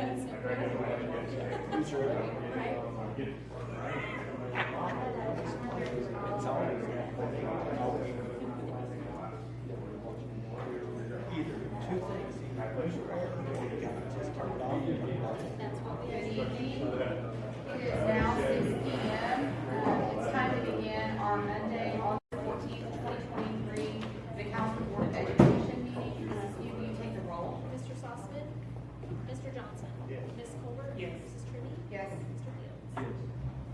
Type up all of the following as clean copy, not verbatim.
Good evening. It is now 6 p.m. It's time to begin our Monday, August 14th, 2023, the Council Board of Education meeting. Steve, will you take the roll? Mr. Sossman? Mr. Johnson? Yes. Ms. Colbert? Yes. Mrs. Trinity? Yes. Mr. Fields?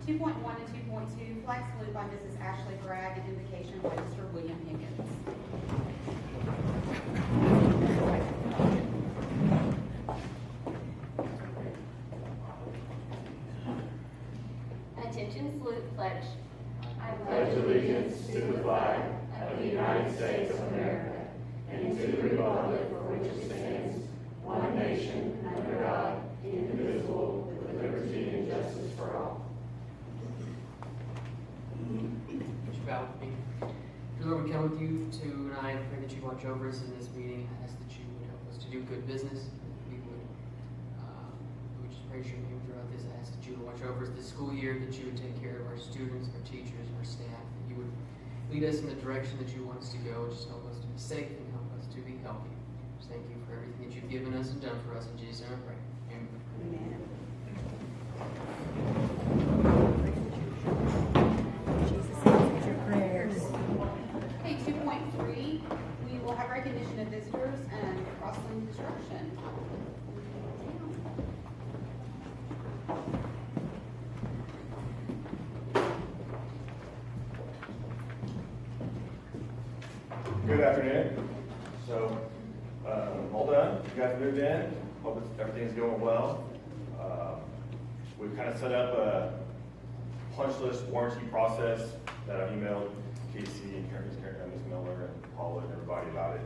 2.1 and 2.2, flag salute by Mrs. Ashley Bragg and invocation by Mr. William Higgins. Attention, salute, pledge. I pledge allegiance to the flag of the United States of America and to the republic for which it stands, one nation, under God, indivisible, with liberty and justice for all. Would you bow with me? Dear Lord, we come with you tonight. I pray that you watch over us in this meeting. I ask that you would help us to do good business. We would just praise your name throughout this. I ask that you would watch over us this school year, that you would take care of our students, our teachers, and our staff, that you would lead us in the direction that you want us to go. Just help us to be safe and help us to be healthy. Just thank you for everything that you've given us and done for us. In Jesus' name I pray. Amen. Amen. Okay, 2.3, we will have recognition of visitors and CROSSLAND construction. Good afternoon. So, all done. You guys moved in. Hope everything's going well. We've kind of set up a punch list warranty process that I've emailed Casey and Ms. Miller and Paula and everybody about it.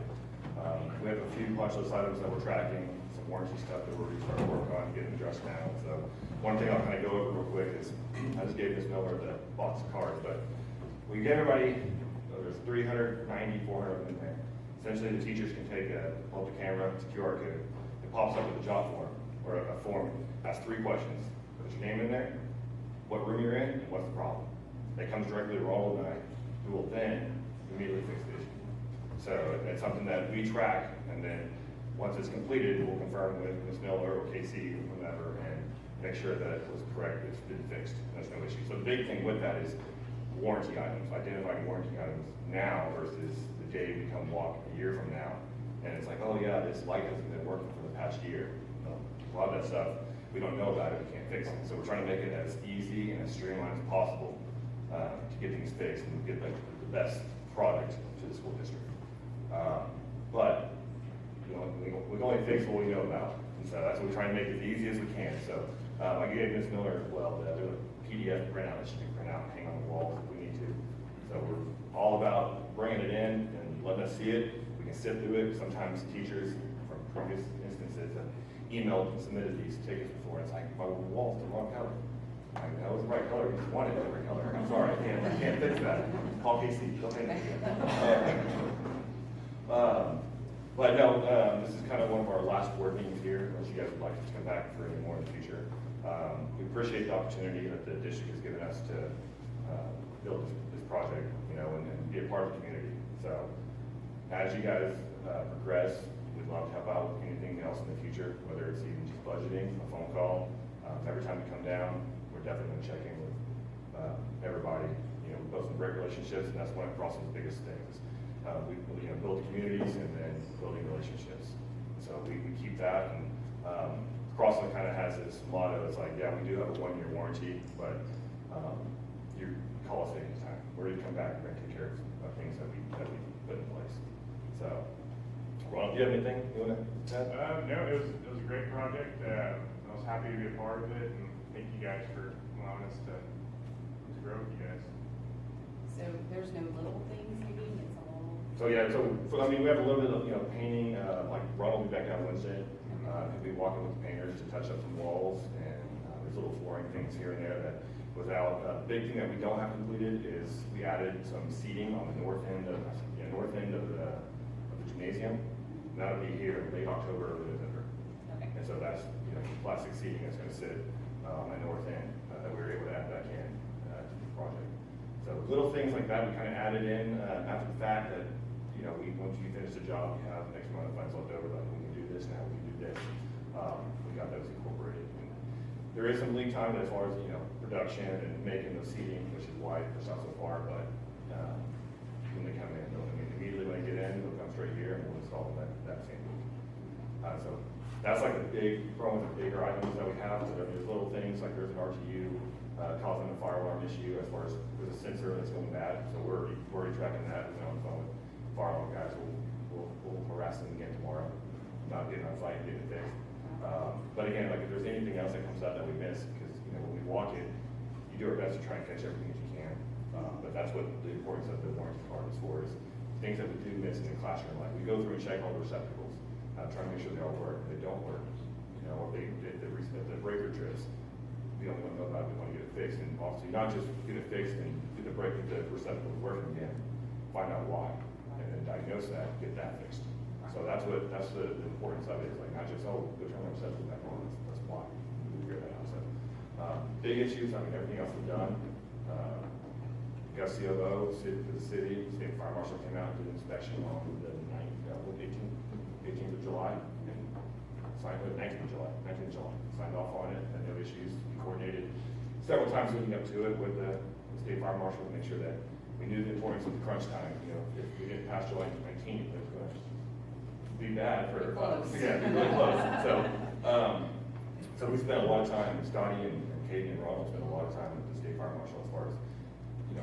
We have a few punch list items that we're tracking, some warranty stuff that we're starting to work on getting addressed now. So, one thing I'll kind of go over real quick is I just gave Ms. Miller the box of cards, but we gave everybody. There's 390, 400 of them in there. Essentially, the teachers can hold the camera, it's a QR code. It pops up with a job form, or a form. Asks 3 questions. Put your name in there, what room you're in, and what's the problem. That comes directly to Ronald and I, who will then immediately fix the issue. So it's something that we track, and then once it's completed, we'll confirm with Ms. Miller or Casey or whomever, and make sure that it was correct, it's been fixed, and there's no issue. So the big thing with that is warranty items, identifying warranty items now versus the day we come walk a year from now. And it's like, oh yeah, this light hasn't been working for the past year. Well, a lot of that stuff, we don't know about it, we can't fix it. So we're trying to make it as easy and as streamlined as possible to get things fixed and get the best product to the school district. But you know, we can only fix what we know about. And so that's what we're trying to make it as easy as we can. So I gave Ms. Miller as well the PDF printout that she can print out and hang on the walls if we need to. So we're all about bringing it in and letting us see it. We can sift through it. Sometimes teachers from previous instances have emailed and submitted these tickets before. It's like, my wall's the wrong color. Like, that was the right color. You just wanted a different color. I'm sorry, I can't fix that. Call Casey. She'll take it. But no, this is kind of one of our last board meetings here, unless you guys would like to come back for any more in the future. We appreciate the opportunity that the district has given us to build this project, you know, and be a part of the community. So as you guys progress, we'd love to help out with anything else in the future, whether it's even just budgeting, a phone call. Every time we come down, we're definitely going to check in with everybody. You know, we build some great relationships, and that's one of CROSSLAND's biggest things. We build communities and then building relationships. So we keep that, and CROSSLAND kind of has this motto. It's like, yeah, we do have a 1-year warranty, but you call us anytime. We're going to come back and we're going to take care of things that we put in place. So, Ron, do you have anything you want to add? No, it was a great project. I was happy to be a part of it, and thank you guys for allowing us to grow with you guys. So there's no little things you mean, it's all. So yeah, I mean, we have a little bit of painting. Like Ron will be back out Wednesday. He'll be walking with the painters to touch up some walls, and there's little flooring things here and there that without. Big thing that we don't have completed is we added some seating on the north end of the gymnasium. And that'll be here in late October, early November. Okay. And so that's, plastic seating that's gonna sit on the north end that we were able to add back in to the project. So little things like that we kind of added in after the fact that, once you finish the job, you have X amount of funds left over, like we can do this now, we can do this. We got those incorporated. And there is some lead time as far as, production and making the seating, which is why it's not so far, but when they come in, immediately when they get in, they'll come straight here and we'll install them that same week. So that's like the big, probably the bigger items that we have. So there's little things like there's an RTU causing a fire alarm issue as far as there's a sensor that's going bad. So we're already tracking that. We're on the phone with fire alarm guys. We'll harass them again tomorrow, not getting on site and getting it fixed. But again, like if there's anything else that comes up that we miss, because when we walk it, you do our best to try and catch everything that you can. But that's what the importance of the warranty card is for, is things that we do miss in the classroom. Like we go through and check all the receptacles, try to make sure they all work. If they don't work, or if the breaker trips, we don't want to know about it. We want to get it fixed, and obviously not just get it fixed and get the receptacles working again, find out why, and then diagnose that, get that fixed. So that's the importance of it. It's like not just, oh, go turn the receptacle back on. That's why we figure that out. So big issues. I mean, everything else is done. Got COO for the city. State Fire Marshal came out and did an inspection on the 18th of July, and signed it 19th of July. Signed off on it, had no issues. We coordinated several times leading up to it with the State Fire Marshal to make sure that we knew the importance of the crunch time. If we didn't pass July 19th, it was going to be bad for really close. So we spent a lot of time. Scotty and Katie and Ronald spent a lot of time with the State Fire Marshal as far as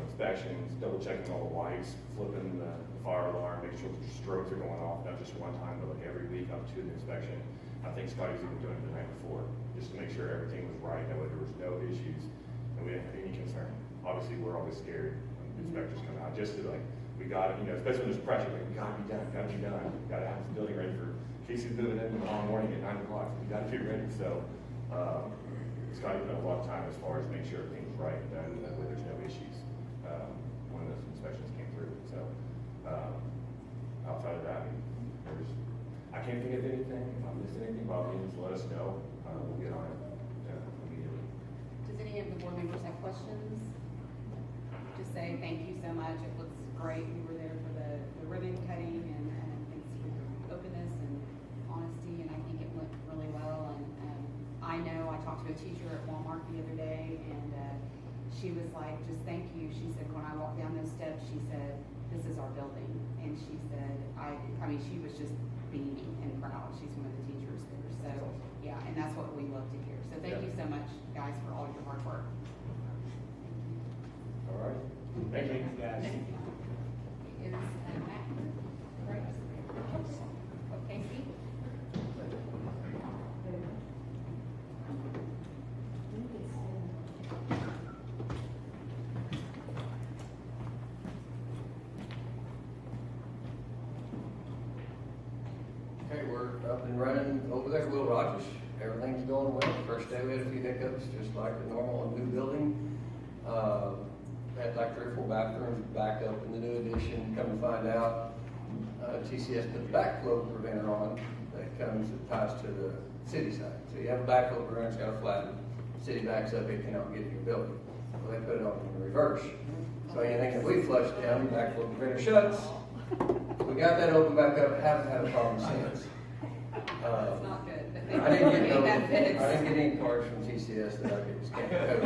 inspections, double checking all the lights, flipping the fire alarm, making sure the strobes are going off, not just one time, but like every week up to the inspection. I think Scotty's even doing it the night before, just to make sure everything was right, that way there was no issues, and we didn't have any concern. Obviously, we're always scared when inspectors come out, just to we got it, especially when there's pressure, like we gotta be done, we gotta have this building ready for Casey's moving in tomorrow morning at 9 o'clock, we gotta be ready. So Scotty put a lot of time as far as making sure everything's right and done, that way there's no issues when those inspections came through. So outside of that, I can't think of anything. If I missed anything, Bob, just let us know. We'll get on it immediately. Does any of the board members have questions? Just say thank you so much. It looks great. We were there for the ribbon cutting, and thanks for your openness and honesty, and I think it went really well. And I know I talked to a teacher at Walmart the other day, and she was like, just thank you. She said, when I walked down those steps, she said, this is our building. And she said, I mean, she was just beaming and proud. She's one of the teachers there. So, yeah, and that's what we love to hear. So thank you so much, guys, for all your hard work. All right. Thank you, guys. Is Matt here? Right. Casey? Okay, we're up and running over there at Will Rogers. Everything's going well. First day we had a few hiccups, just like the normal new building. Had like 3 or 4 bathrooms back up in the new addition. Come to find out, TCS put the backflow preventer on that ties to the city side. So you have a backflow preventer, it's got a flatten. City backs up, it cannot get in your building. Well, they put it on in reverse. So anything that we flush down, the backflow preventer shuts. We got that open back up, haven't had a problem since. It's not good. I didn't get any cards from TCS that I could just can't code.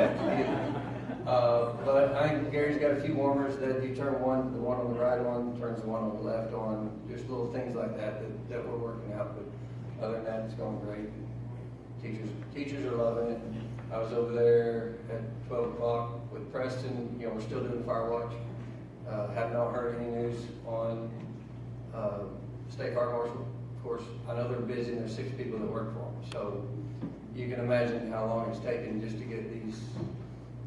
But I think Gary's got a few warmers that you turn the one on the right on, turns the one on the left on, just little things like that we're working out. But other than that, it's going great. Teachers are loving it. I was over there at 12 o'clock with Preston. We're still doing fire watch. Have not heard any news on State Fire Marshal. Of course, I know they're busy and there's 6 people that work for them. So you can imagine how long it's taken just to get these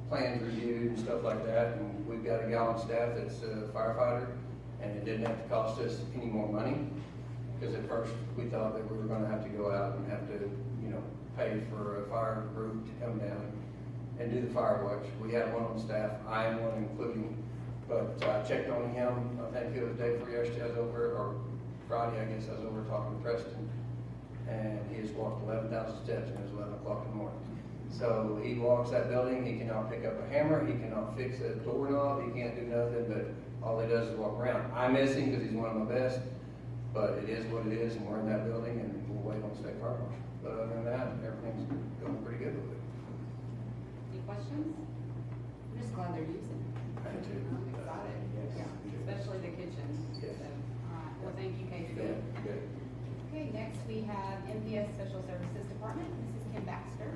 plans reviewed and stuff like that. And we've got a gal on staff that's a firefighter, and it didn't have to cost us any more money, because at first we thought that we were going to have to go out and have to, pay for a fire group to come down and do the fire watch. We had one on staff. I am one including, but I checked on him. I think it was day before yesterday. I was over, or Friday, I guess I was over talking to Preston, and he has walked 11,000 steps, and it's 11 o'clock in the morning. So he walks that building, he cannot pick up a hammer, he cannot fix a doorknob, he can't do nothing, but all he does is walk around. I miss him because he's one of my best, but it is what it is, and we're in that building, and we'll wait on state fire marshal. But other than that, everything's going pretty good with it. Any questions? I'm just glad they're using it. I do too. I'm excited, yeah, especially the kitchen. Yes. So, all right, well, thank you, Casey. Good, good. Okay, next we have MPS Special Services Department, Mrs. Kim Baxter.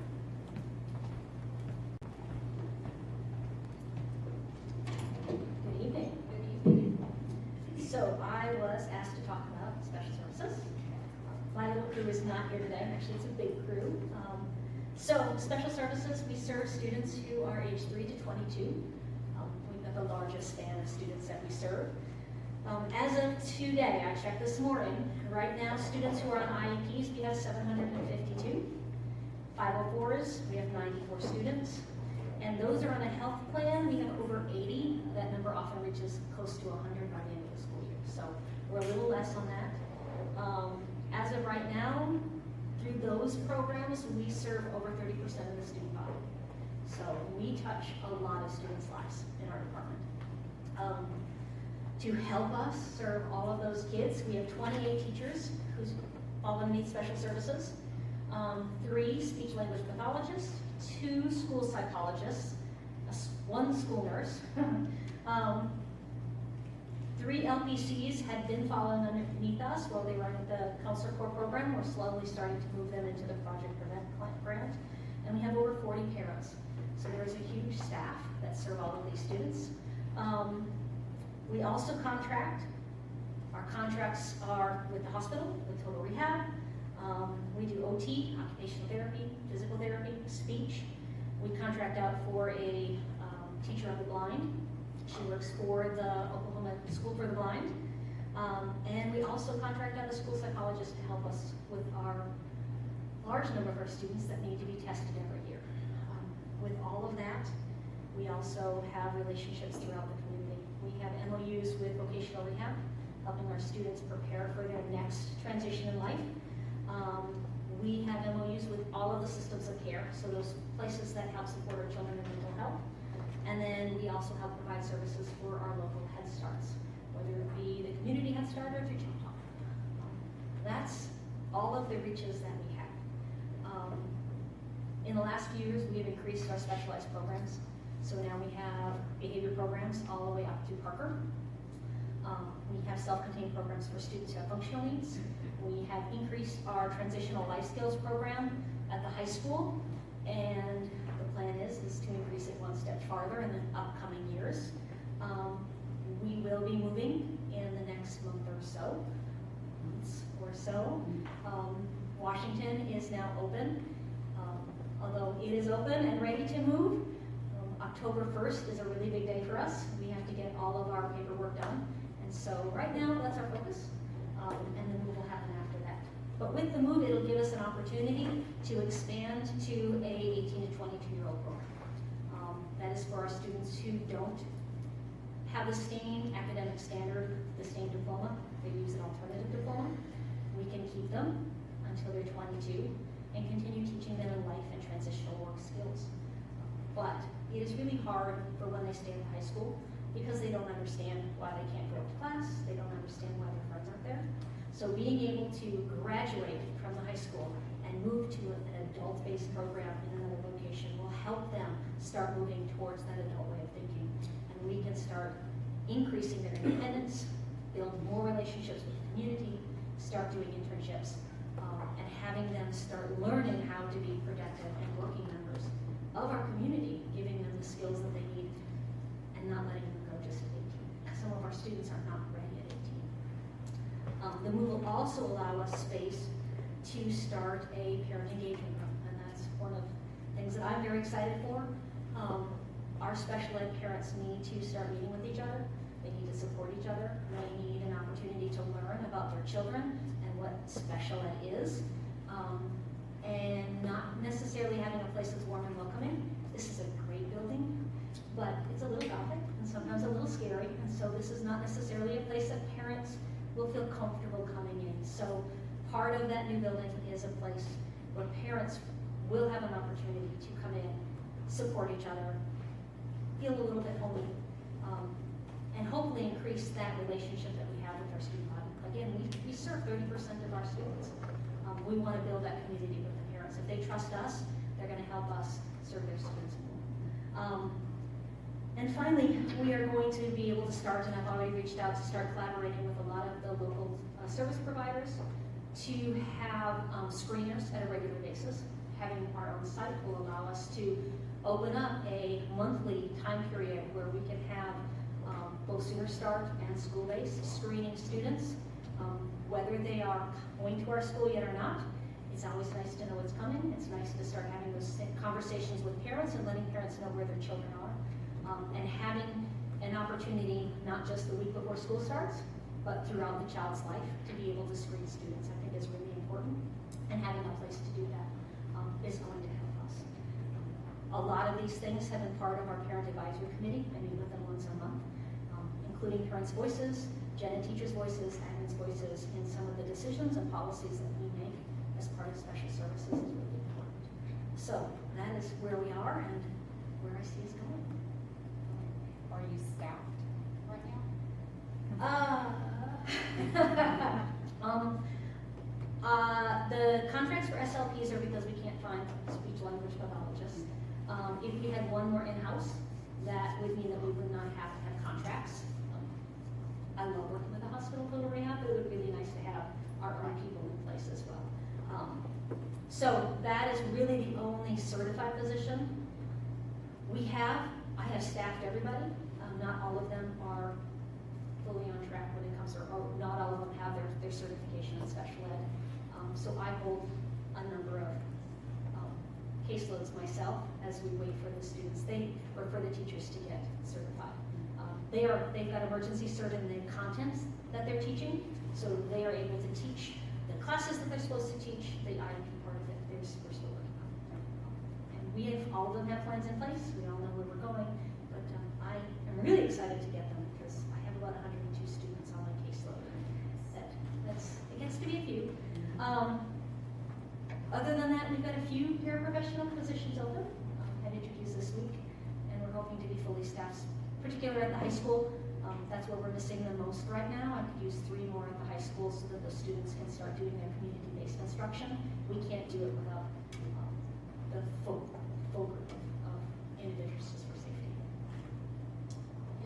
Good evening. Good evening. So I was asked to talk about special services. My little crew is not here today. Actually, it's a big crew. So special services, we serve students who are age 3 to 22. We've got the largest span of students that we serve. As of today, I checked this morning, right now students who are on IEPs, we have 752. 504s, we have 94 students. And those are on a health plan, we have over 80. That number often reaches close to 100 by the end of the school year. So we're a little less on that. As of right now, through those programs, we serve over 30% of the student body. So we touch a lot of students' lives in our department. To help us serve all of those kids, we have 28 teachers who fall underneath special services, 3 speech-language pathologists, 2 school psychologists, 1 school nurse, 3 LPCs had been following underneath us while they were in the Counselor Corps program. We're slowly starting to move them into the Project Prevent grant, and we have over 40 parents. So there's a huge staff that serve all of these students. We also contract. Our contracts are with the hospital, with Total Rehab. We do OT, occupational therapy, physical therapy, speech. We contract out for a teacher of the blind. She works for the Oklahoma School for the Blind. And we also contract out a school psychologist to help us with our large number of our students that need to be tested every year. With all of that, we also have relationships throughout the community. We have MOUs with vocational rehab, helping our students prepare for their next transition in life. We have MOUs with all of the systems of care, so those places that help support our children in mental health. And then we also help provide services for our local Head Starts, whether it be the community Head Start or through Choctaw. That's all of the reaches that we have. In the last few years, we have increased our specialized programs. So now we have behavior programs all the way up to Parker. We have self-contained programs for students who have functional needs. We have increased our transitional life skills program at the high school, and the plan is to increase it one step farther in the upcoming years. We will be moving in the next month or so. Washington is now open. Although it is open and ready to move, October 1st is a really big day for us. We have to get all of our paperwork done. And so right now, that's our focus. And the move will happen after that. But with the move, it'll give us an opportunity to expand to a 18 to 22-year-old program. That is for our students who don't have the same academic standard, the same diploma. They use an alternative diploma. We can keep them until they're 22 and continue teaching them in life and transitional work skills. But it is really hard for when they stay in high school because they don't understand why they can't go to class, they don't understand why their friends aren't there. So being able to graduate from the high school and move to an adult-based program in another location will help them start moving towards that adult way of thinking. And we can start increasing their independence, build more relationships with the community, start doing internships, and having them start learning how to be productive and working members of our community, giving them the skills that they need and not letting them go just at 18. Some of our students are not ready at 18. The move will also allow us space to start a parent engagement room, and that's one of the things that I'm very excited for. Our special ed parents need to start meeting with each other. They need to support each other. They need an opportunity to learn about their children and what special ed is. And not necessarily having a place that's warm and welcoming. This is a great building, but it's a little gothic and sometimes a little scary, and so this is not necessarily a place that parents will feel comfortable coming in. So part of that new building is a place where parents will have an opportunity to come in, support each other, feel a little bit homey, and hopefully increase that relationship that we have with our student body. Again, we serve 30% of our students. We want to build that community with the parents. If they trust us, they're going to help us serve their students more. And finally, we are going to be able to start, and I've already reached out to start collaborating with a lot of the local service providers to have screeners at a regular basis. Having our own site will allow us to open up a monthly time period where we can have both Sooner Start and school-based screening students, whether they are going to our school yet or not. It's always nice to know it's coming. It's nice to start having those conversations with parents and letting parents know where their children are. And having an opportunity, not just the week before school starts, but throughout the child's life, to be able to screen students, I think is really important. And having a place to do that is going to help us. A lot of these things have been part of our parent advisory committee. I meet with them once a month, including parents' voices, gen and teachers' voices, admin's voices in some of the decisions and policies that we make as part of special services is really important. So that is where we are and where I see us going. Are you staffed right now? The contracts for SLPs are because we can't find speech language pathologists. If we had one more in-house, that would mean that we would not have to have contracts. I love working with the hospital for rehab, but it would be really nice to have our own people in place as well. So that is really the only certified position we have. I have staffed everybody. Not all of them are fully on track when it comes to, or not all of them have their certification in special ed. So I hold a number of caseloads myself as we wait for the students, or for the teachers to get certified. They've got emergency cert in the contents that they're teaching, so they are able to teach the classes that they're supposed to teach, the IEP part of it, we're still working on. And all of them have plans in place, we all know where we're going, but I am really excited to get them because I have about 102 students on my caseload. It gets to be a few. Other than that, we've got a few paraprofessional positions open. I've introduced this week, and we're hoping to be fully staffed, particularly at the high school. That's where we're missing the most right now. I could use 3 more at the high school so that those students can start doing their community-based instruction. We can't do it without the full group of individuals just for safety.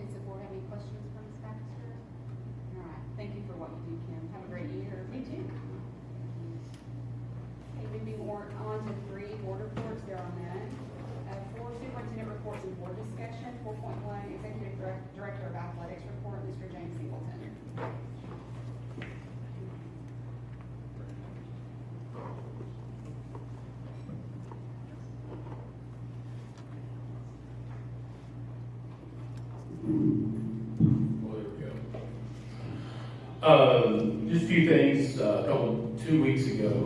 Does the board have any questions for Ms. Baxter? All right, thank you for what you do, Kim. Have a great year. Me too. Okay, moving on to 3 board reports, there are none. 4 superintendent reports and board discussion. 4.1 executive director of athletics report, Mr. James Singleton. Just a few things. 2 weeks ago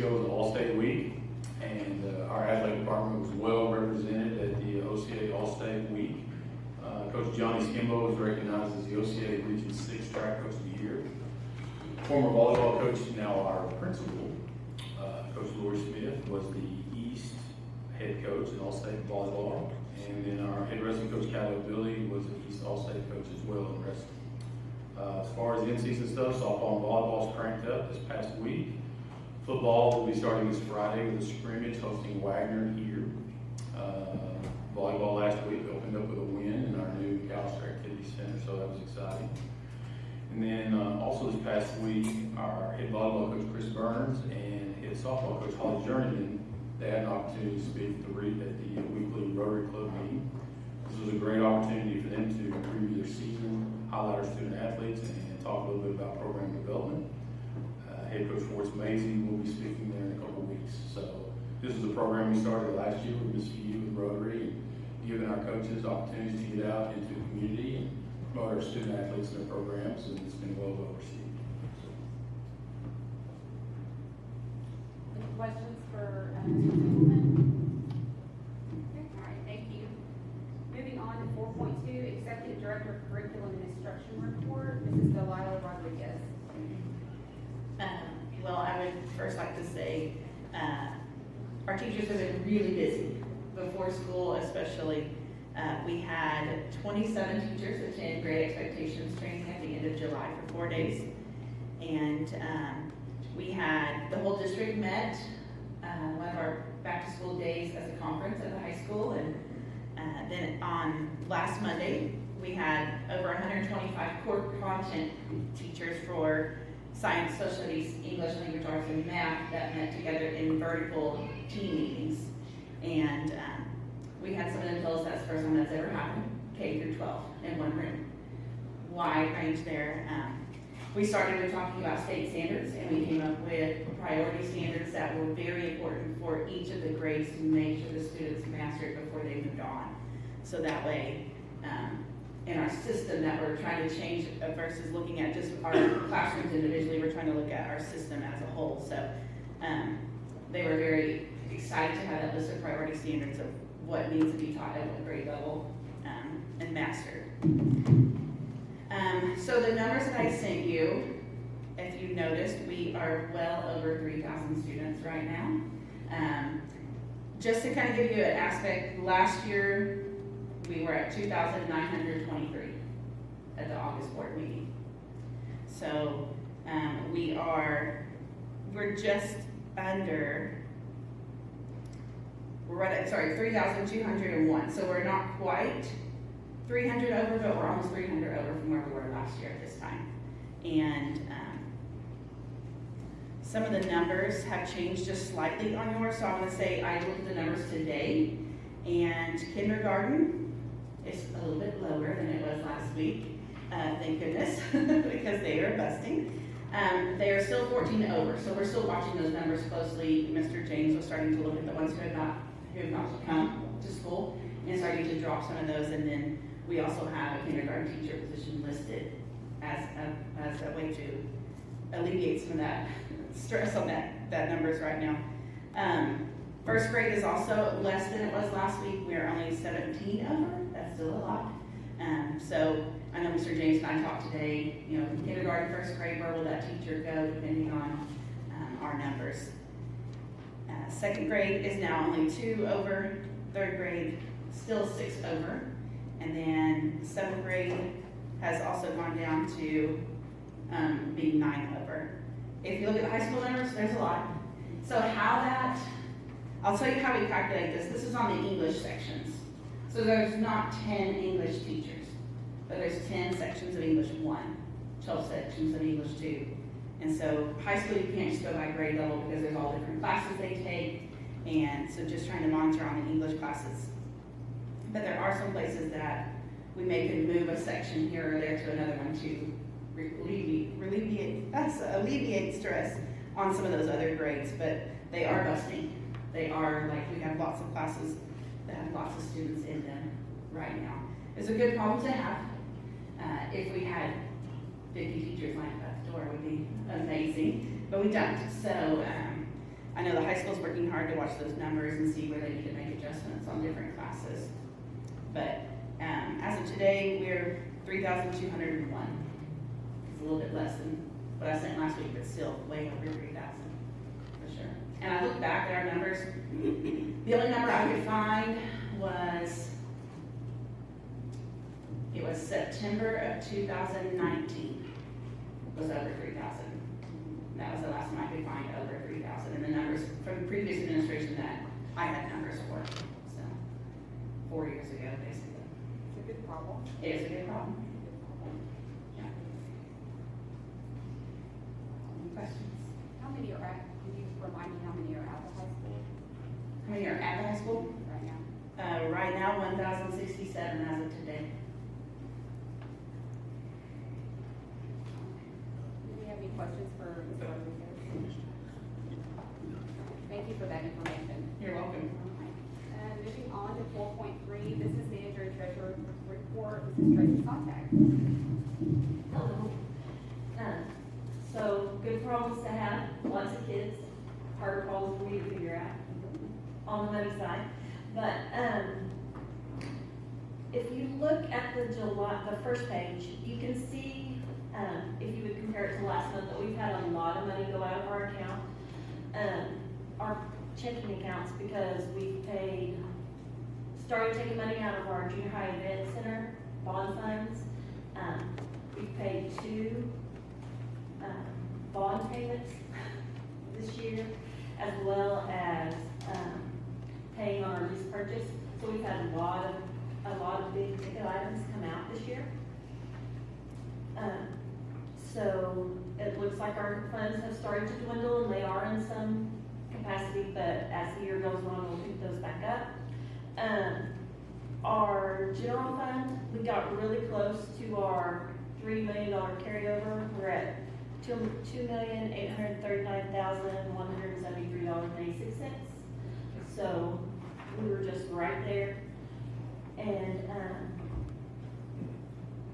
was All-State Week, and our athletic department was well represented at the OCA All-State Week. Coach Johnny Skimbo was recognized as the OCA Region 6 Track Coach of the Year. Former volleyball coach, now our principal, Coach Lori Smith, was the East head coach in All-State volleyball. And then our head wrestling coach, Caleb Billy, was the East All-State coach as well in wrestling. As far as the in-season stuff, softball and volleyball is cranked up this past week. Football will be starting this Friday with a scrimmage hosting Wagner here. Volleyball last week opened up with a win in our new McAllister Activity Center, so that was exciting. And then also this past week, our head volleyball coach, Chris Burns, and head softball coach, Holly Journeyman, they had an opportunity to speak at the weekly Rotary Club meeting. This was a great opportunity for them to preview their season, highlight our student athletes, and talk a little bit about program development. Head coach Forrest Mazie will be speaking there in a couple of weeks. So this is a program we started last year with Miss VU with Rotary, and giving our coaches opportunities to get out into the community and promote our student athletes in their programs, and it's been well received. Any questions for Mr. Singleton? Okay, all right, thank you. Moving on to 4.2, Executive Director of Curriculum and Instruction Report, Mrs. Delilah Rodriguez. first like to say, our teachers have been really busy before school, especially. We had 27 teachers attend Great Expectations training at the end of July for 4 days. And we had, the whole district met one of our back to school days as a conference at the high school. And then on last Monday, we had over 125 core content teachers for science, social studies, English, language arts, and math that met together in vertical team meetings. And we had some of them tell us that's the first time that's ever happened, K through 12 in one room. Wide range there. We started with talking about state standards, and we came up with priority standards that were very important for each of the grades to make sure the students mastered before they moved on. So that way, in our system that we're trying to change versus looking at just our classrooms individually, we're trying to look at our system as a whole. So they were very excited to have that list of priority standards of what needs to be taught at what grade level and mastered. So the numbers that I sent you, if you noticed, we are well over 3,000 students right now. Just to kind of give you an aspect, last year we were at 2,923 at the August board meeting. So we're just under, we're at, 3,201. So we're not quite 300 over, but we're almost 300 over from where we were last year at this time. And some of the numbers have changed just slightly on yours. So I want to say I looked at the numbers today, and kindergarten is a little bit lower than it was last week. Thank goodness, because they are busting. They are still 14 over, so we're still watching those numbers closely. Mr. James was starting to look at the ones who have not come to school and starting to drop some of those. And then we also have a kindergarten teacher position listed as a way to alleviate some of that stress on that numbers right now. First grade is also less than it was last week. We are only 17 over. That's still a lot. So I know Mr. James and I talked today, you know, kindergarten, first grade, where will that teacher go depending on our numbers. Second grade is now only 2 over. Third grade, still 6 over. And then 7th grade has also gone down to being 9 over. If you look at the high school numbers, there's a lot. So I'll tell you how we calculate this. This is on the English sections. So there's not 10 English teachers, but there's 10 sections of English 1, 12 sections of English 2. And so high school, you can't just go by grade level because there's all different classes they take. And so just trying to monitor on the English classes. But there are some places that we may can move a section here or there to another one to alleviate stress on some of those other grades, but they are busting. They are, like, we have lots of classes that have lots of students in them right now. It's a good problem to have. If we had 50 teachers lined up at the door, it would be amazing, but we don't. So I know the high school's working hard to watch those numbers and see where they need to make adjustments on different classes. But as of today, we're 3,201. It's a little bit less than what I sent last week, but still way over 3,000 for sure. And I looked back at our numbers. The only number I could find was, it was September of 2019 was over 3,000. That was the last time I could find over 3,000. And the numbers from the previous administration that I had numbers for. So 4 years ago, basically. It's a good problem. It is a good problem. Yeah. Any questions? How many are at, can you remind me how many are at the high school How many are at the high school? right now? Right now, 1,067 as of today. Do we have any questions for Ms. Rodriguez? Thank you for that information. You're welcome. And moving on to 4.3, Business Manager and Treasurer Report, this is TRACEY SONTAG. Hello. So good problems to have, lots of kids, harder problems for me to figure out on the money side. But if you look at the first page, you can see, if you would compare it to last month, that we've had a lot of money go out of our account. because we started taking money out of our junior high event center bond funds. We paid 2 bond payments this year, as well as paying on our lease purchase. So we've had a lot of big ticket items come out this year. So it looks like our funds have started to dwindle, and they are in some capacity, but as the year goes on, we'll pick those back up. Our general fund, we got really close to our $3 million carryover. We're at $2,839,173.86. So we were just right there. And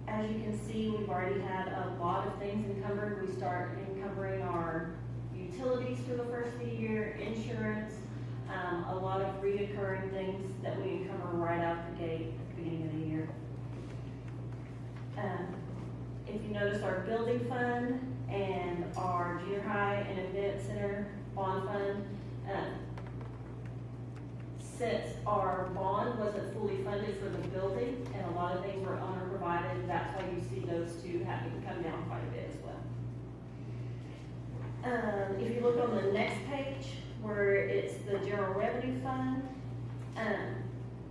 as you can see, we've already had a lot of things encumbered. We start encumbering our utilities for the first of the year, insurance, a lot of reoccurring things that we encumber right out the gate at the beginning of the year. If you notice, our building fund and our junior high and event center bond fund, since our bond wasn't fully funded for the building and a lot of things were owner provided, that's why you see those two having to come down quite a bit as well. If you look on the next page, where it's the general revenue fund,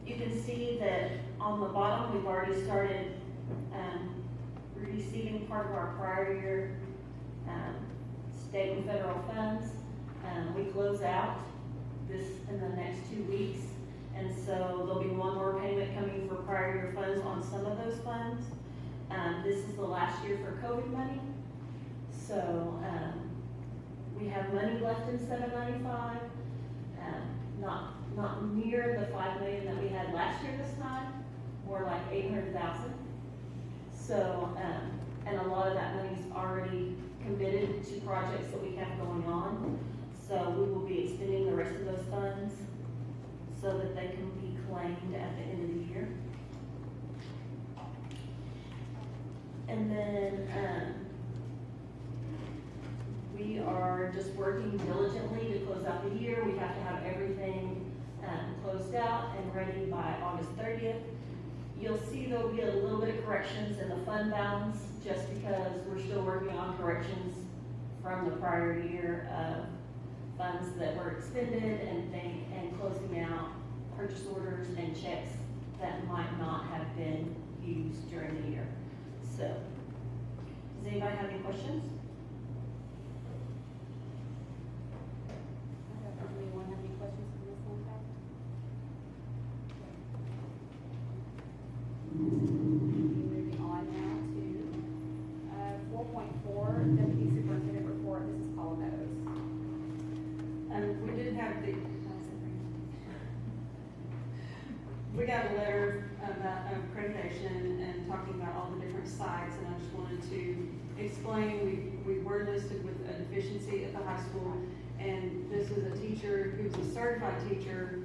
you can see that on the bottom, we've already started receiving part of our prior year state and federal funds. We close out this in the next 2 weeks, and so there'll be one more payment coming for prior year funds on some of those funds. This is the last year for COVID money, so we have money left in 795, not near the $5 million that we had last year this time, more like 800,000. So, and a lot of that money's already committed to projects that we have going on. So we will be expending the rest of those funds so that they can be claimed at the end of the year. And then we are just working diligently to close out the year. We have to have everything closed out and ready by August 30th. You'll see there'll be a little bit of corrections in the fund balance just because we're still working on corrections from the prior year of funds that were expended and closing out purchase orders and checks that might not have been used during the year. So, does anybody have any questions? Does anyone have any questions for Ms. Sontag? Moving on now to 4.4, Deputy Superintendent Report. This is Paula Meadows. We did have we got a letter about accreditation and talking about all the different sites, and I just wanted to explain, we were listed with a deficiency at the high school, and this is a teacher who's a certified teacher,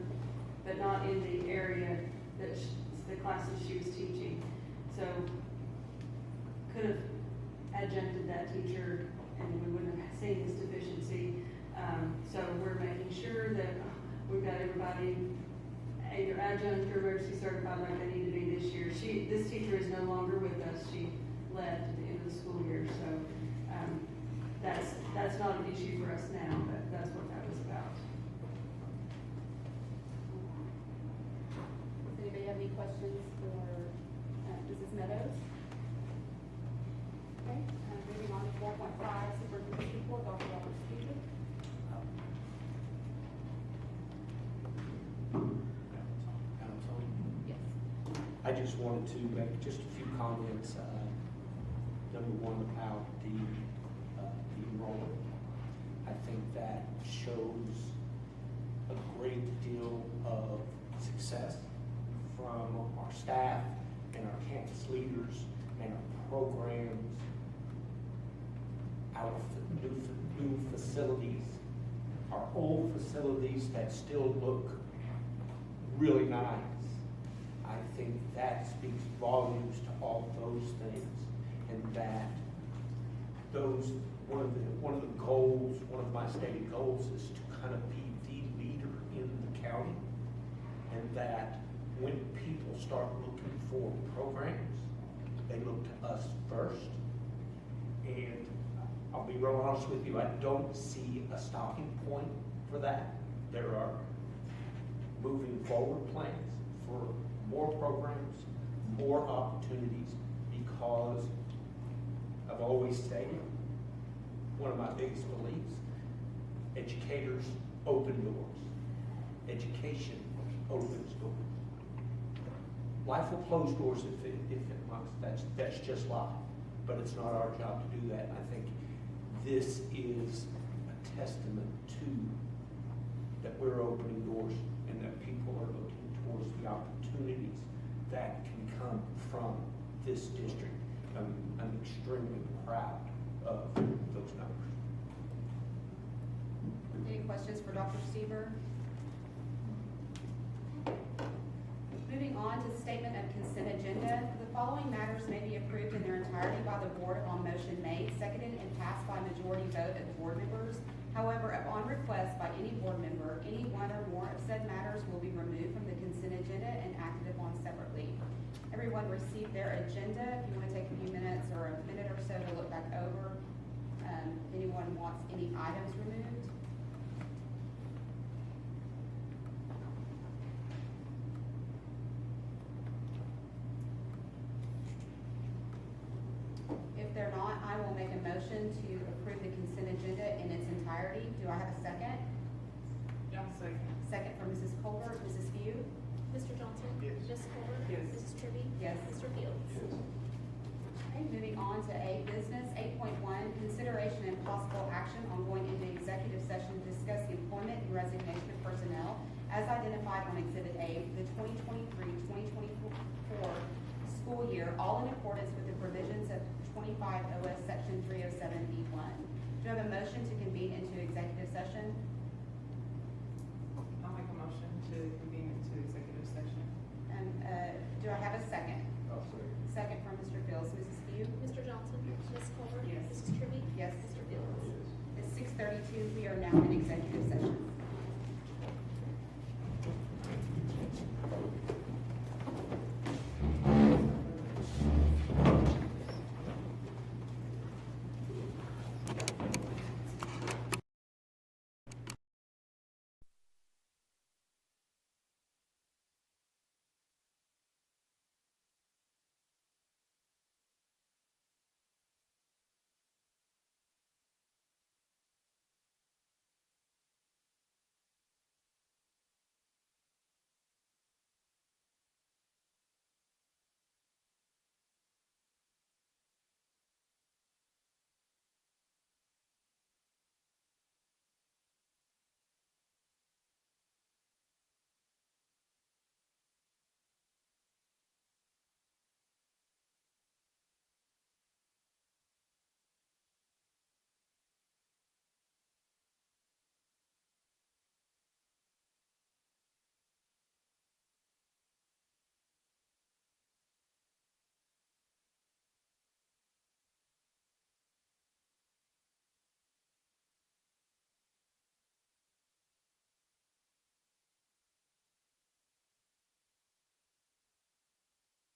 but not in the area that the classes she was teaching. So could have adjuncted that teacher and we wouldn't have seen this deficiency. So we're making sure that we've got everybody either adjunct or emergency certified like they need to be this year. This teacher is no longer with us. She left at the end of the school year. So that's not an issue for us now, but that's what that was about. Does anybody have any questions for Mrs. Meadows? Okay, moving on to 4.5, Superintendent's Report, Dr. Robert Steeber. Yes. I just wanted to make just a few comments. Number one, about the enrollment. I think that shows a great deal of success from our staff and our campus leaders and our programs, our new facilities, our old facilities that still look really nice. I think that speaks volumes to all those things, and that one of the goals, one of my stated goals is to kind of be the leader in the and that when people start looking for programs, they look to us first. And I'll be real honest with you, I don't see a stopping point for that. There are moving forward plans for more programs, more opportunities, because I've always stated, one of my biggest beliefs, educators open doors. Education opens doors. Life will close doors if it must. That's just life. But it's not our job to do that. And I think this is a testament to that we're opening doors and that people are looking towards the opportunities that can come from this district. I'm extremely proud of those numbers. Any questions for Dr. Steeber? Moving on to statement of consent agenda, the following matters may be approved in their entirety by the board on motion made, seconded, and passed by majority vote of the board members. However, upon request by any board member, any one or more of said matters will be removed from the consent agenda and acted upon separately. Everyone received their agenda. If you want to take a few minutes or a minute or so to look back over, if anyone wants any items removed. If they're not, I will make a motion to approve the consent agenda in its entirety. Do I have a second? Yeah, second. Second from Mrs. Colbert. Mrs. Few? Mr. Johnson? Yes. Ms. Colbert? Yes. Mrs. Trivey? Yes. Mr. Fields? Okay, moving on to A, business. 8.1, consideration and possible action on going into executive session to discuss the employment and resignation of personnel as identified on Exhibit A for the 2023-2024 school year, all in accordance with the provisions of 25 OS Section 307B1. Do I have a motion to convene into executive session?